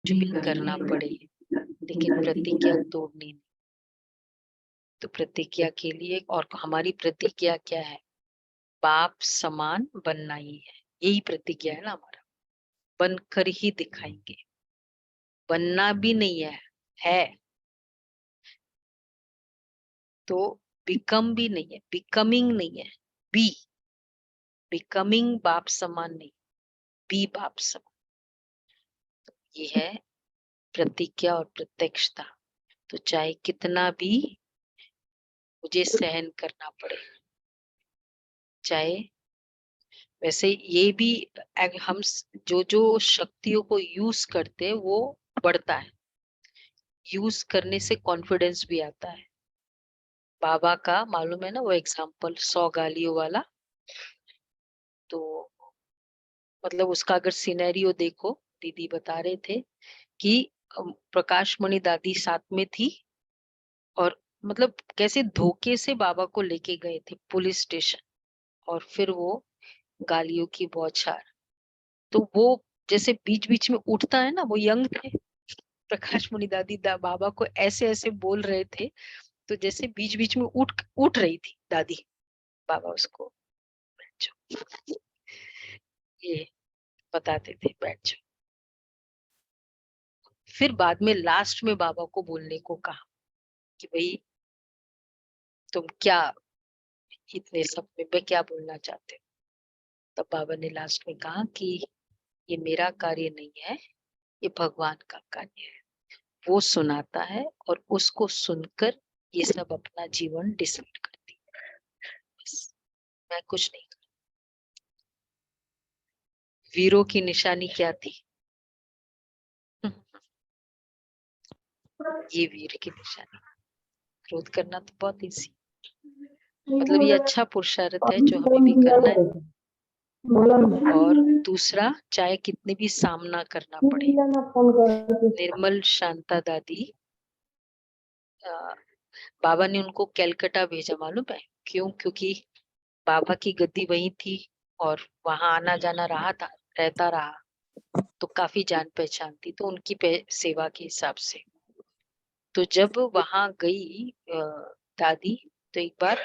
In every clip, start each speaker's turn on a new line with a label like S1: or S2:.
S1: कुछ भी करना पड़े, लेकिन प्रतिज्ञा तोड़नी नहीं। तो प्रतिज्ञा के लिए, और हमारी प्रतिज्ञा क्या है? बाप समान बनना ही है। यही प्रतिज्ञा है ना हमारा। बनकर ही दिखाएंगे। बनना भी नहीं है तो बिकम भी नहीं है, बिकमिंग नहीं है, बी। बिकमिंग बाप समान नहीं, बी बाप समान। ये है प्रतिज्ञा और प्रत्यक्षता। तो चाहे कितना भी मुझे सहन करना पड़े, चाहे वैसे ये भी हम जो जो शक्तियों को यूज करते हैं वो बढ़ता है। यूज करने से कॉन्फिडेंस भी आता है। बाबा का मालूम है ना वो एग्जाम्पल 100 गालियों वाला। तो मतलब उसका अगर सिनेरियो देखो, दीदी बता रहे थे कि प्रकाश मणि दादी साथ में थी, और मतलब कैसे धोखे से बाबा को लेके गए थे पुलिस स्टेशन, और फिर वो गालियों की बौछार। तो वो जैसे बीच बीच में उठता है ना, वो यंग थे, प्रकाश मुनि दादी बाबा को ऐसे ऐसे बोल रहे थे, तो जैसे बीच बीच में उठ उठ रही थी दादी। बाबा उसको बैठ जाओ, ये बताते थे बैठ जाओ। फिर बाद में लास्ट में बाबा को बोलने को कहा कि भाई तुम क्या इतने सब में मैं क्या बोलना चाहते हो? तब बाबा ने लास्ट में कहा कि ये मेरा कार्य नहीं है, ये भगवान का कार्य है। वो सुनाता है और उसको सुनकर ये सब अपना जीवन डिसाइड करती है। बस, मैं कुछ नहीं। वीरों की निशानी क्या थी? ये वीर की निशानी। क्रोध करना तो बहुत इजी, मतलब ये अच्छा पुरुषार्थ है जो हमें भी करना है। और दूसरा, चाहे कितने भी सामना करना पड़े। निर्मल शांता दादी, बाबा ने उनको कैलकाटा भेजा मालूम है क्यों? क्योंकि बाबा की गद्दी वही थी और वहां आना जाना रहता रहा, तो काफी जान पहचान थी, तो उनकी सेवा के हिसाब से। तो जब वहां गई दादी, तो एक बार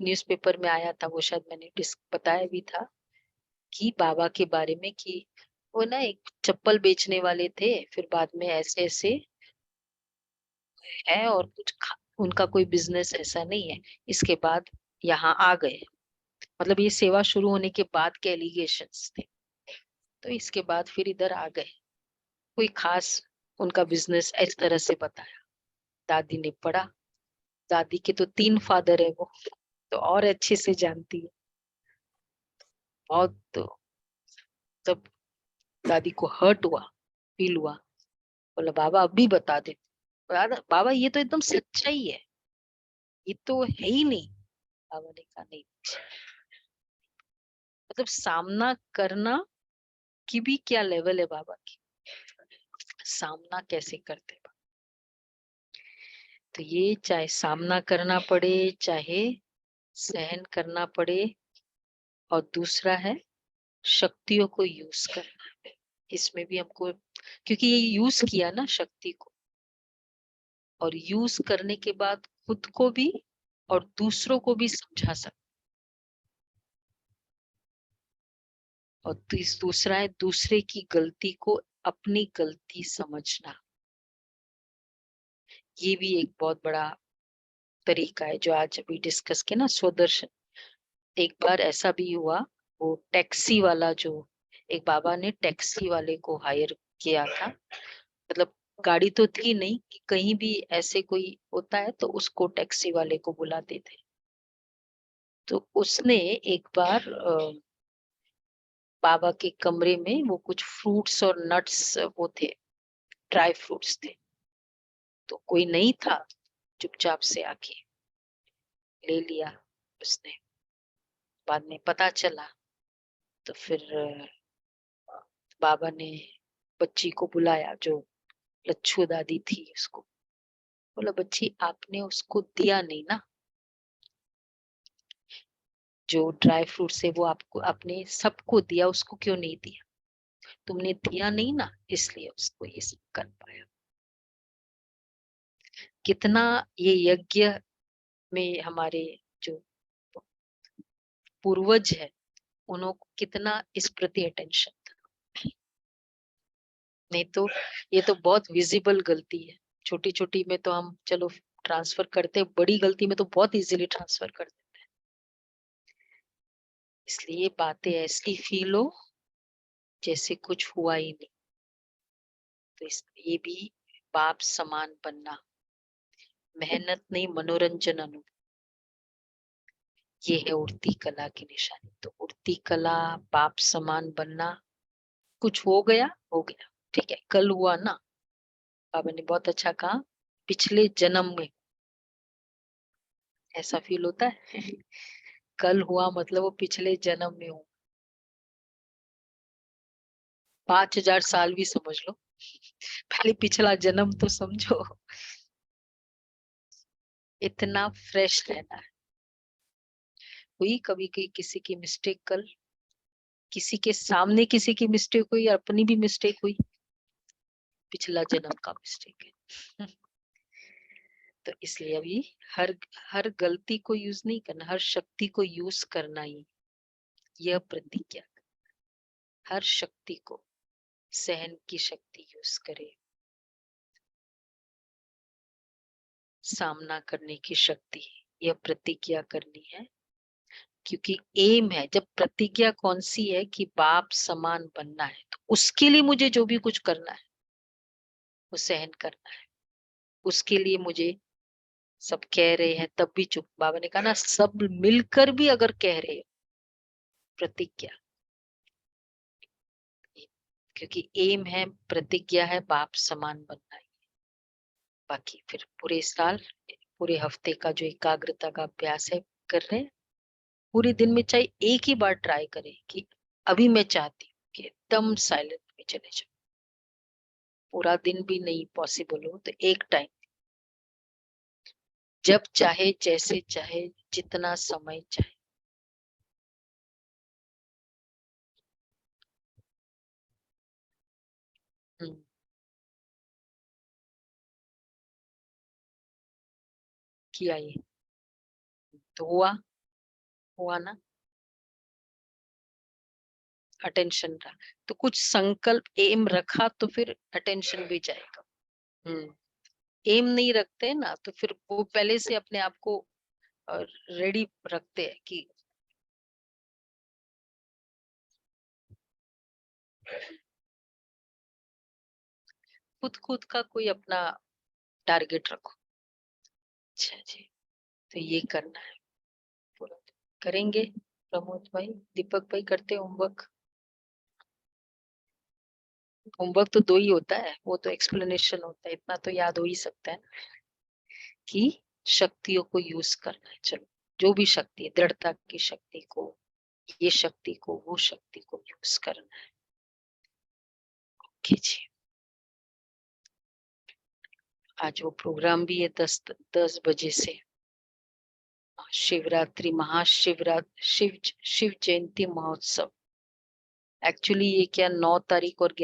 S1: न्यूज़पेपर में आया था, वो शायद मैंने बताया भी था कि बाबा के बारे में, कि वो ना एक चप्पल बेचने वाले थे, फिर बाद में ऐसे ऐसे है, और उनका कोई बिजनेस ऐसा नहीं है। इसके बाद यहाँ आ गए, मतलब ये सेवा शुरू होने के बाद के एलिगेशंस थे। तो इसके बाद फिर इधर आ गए। कोई खास उनका बिजनेस इस तरह से बताया। दादी ने पढ़ा। दादी के तो 3 फादर है वो, तो और अच्छे से जानती है बहुत। तो तब दादी को हर्ट हुआ, फील हुआ। बोला बाबा अभी बता दे। बाबा ये तो एकदम सच्चाई है, ये तो है ही नहीं। बाबा ने कहा नहीं, मतलब सामना करना की भी क्या लेवल है बाबा की, सामना कैसे करते। तो ये चाहे सामना करना पड़े, चाहे सहन करना पड़े, और दूसरा है शक्तियों को यूज करना। इसमें भी हमको, क्योंकि ये यूज किया ना शक्ति को, और यूज करने के बाद खुद को भी और दूसरों को भी समझा सकते। और दूसरा है दूसरे की गलती को अपनी गलती समझना। ये भी एक बहुत बड़ा तरीका है जो आज अभी डिस्कस किया ना, स्वदर्शन। एक बार ऐसा भी हुआ, वो टैक्सी वाला जो, एक बाबा ने टैक्सी वाले को हायर किया था, मतलब गाड़ी तो थी नहीं, कि कहीं भी ऐसे कोई होता है तो उसको टैक्सी वाले को बुलाते थे। तो उसने एक बार बाबा के कमरे में वो कुछ फ्रूट्स और नट्स वो थे, ड्राई फ्रूट्स थे, तो कोई नहीं था, चुपचाप से आके ले लिया उसने। बाद में पता चला, तो फिर बाबा ने बच्ची को बुलाया, जो लच्छू दादी थी, उसको बोला बच्ची आपने उसको दिया नहीं ना, जो ड्राई फ्रूट से वो आपको आपने सबको दिया, उसको क्यों नहीं दिया? तुमने दिया नहीं ना, इसलिए उसको ये सब कर पाया। कितना ये यज्ञ में हमारे जो पूर्वज है, उनको कितना इस प्रति अटेंशन था। नहीं तो ये तो बहुत विजिबल गलती है। छोटी छोटी में तो हम चलो ट्रांसफर करते, बड़ी गलती में तो बहुत इजीली ट्रांसफर कर देते हैं। इसलिए बातें ऐसी फील हो जैसे कुछ हुआ ही नहीं। तो ये भी बाप समान बनना, मेहनत नहीं मनोरंजन अनुभव, ये है उड़ती कला की निशानी। तो उड़ती कला, बाप समान बनना, कुछ हो गया हो गया, ठीक है, कल हुआ ना। बाबा ने बहुत अच्छा कहा, पिछले जन्म में ऐसा फील होता है। कल हुआ मतलब वो पिछले जन्म में हो, 5000 साल भी समझ लो, पहले पिछला जन्म तो समझो। इतना फ्रेश रहना है। हुई कभी कभी किसी की मिस्टेक, कल किसी के सामने किसी की मिस्टेक हुई, अपनी भी मिस्टेक हुई, पिछला जन्म का मिस्टेक है। तो इसलिए अभी हर हर गलती को यूज नहीं करना, हर शक्ति को यूज करना ही, यह प्रतिज्ञा। हर शक्ति को, सहन की शक्ति यूज करे, सामना करने की शक्ति, यह प्रतिज्ञा करनी है। क्योंकि एम है, जब प्रतिज्ञा कौन सी है कि बाप समान बनना है, तो उसके लिए मुझे जो भी कुछ करना है वो सहन करना है। उसके लिए मुझे सब कह रहे हैं तब भी चुप, बाबा ने कहा ना, सब मिलकर भी अगर कह रहे हो, प्रतिज्ञा। क्योंकि एम है, प्रतिज्ञा है, बाप समान बनना है। बाकी फिर पूरे साल, पूरे हफ्ते का जो एकाग्रता का अभ्यास है कर रहे हैं, पूरे दिन में चाहे एक ही बार ट्राई करें कि अभी मैं चाहती हूँ कि एकदम साइलेंट में चले जाओ। पूरा दिन भी नहीं पॉसिबल हो तो एक टाइम, जब चाहे, जैसे चाहे, जितना समय चाहे। हम्म, किया ये तो हुआ ना, अटेंशन रहा। तो कुछ संकल्प एम रखा तो फिर अटेंशन भी जाएगा। एम नहीं रखते ना तो फिर वो पहले से अपने आप को रेडी रखते हैं कि खुद खुद का कोई अपना टारगेट रखो। अच्छा जी, तो ये करना है पूरा। करेंगे प्रमोद भाई, दीपक भाई करते होमवर्क। होमवर्क तो दो ही होता है, वो तो एक्सप्लेनेशन होता है, इतना तो याद हो ही सकता है कि शक्तियों को यूज करना है। चलो, जो भी शक्ति है, दृढ़ता की शक्ति को, ये शक्ति को, वो शक्ति को यूज करना है। ओके जी, आज वो प्रोग्राम भी है 10 बजे से, शिवरात्रि महाशिवरात्रि, शिव जयंती महोत्सव। एक्चुअली ये क्या 9 तारीख और 11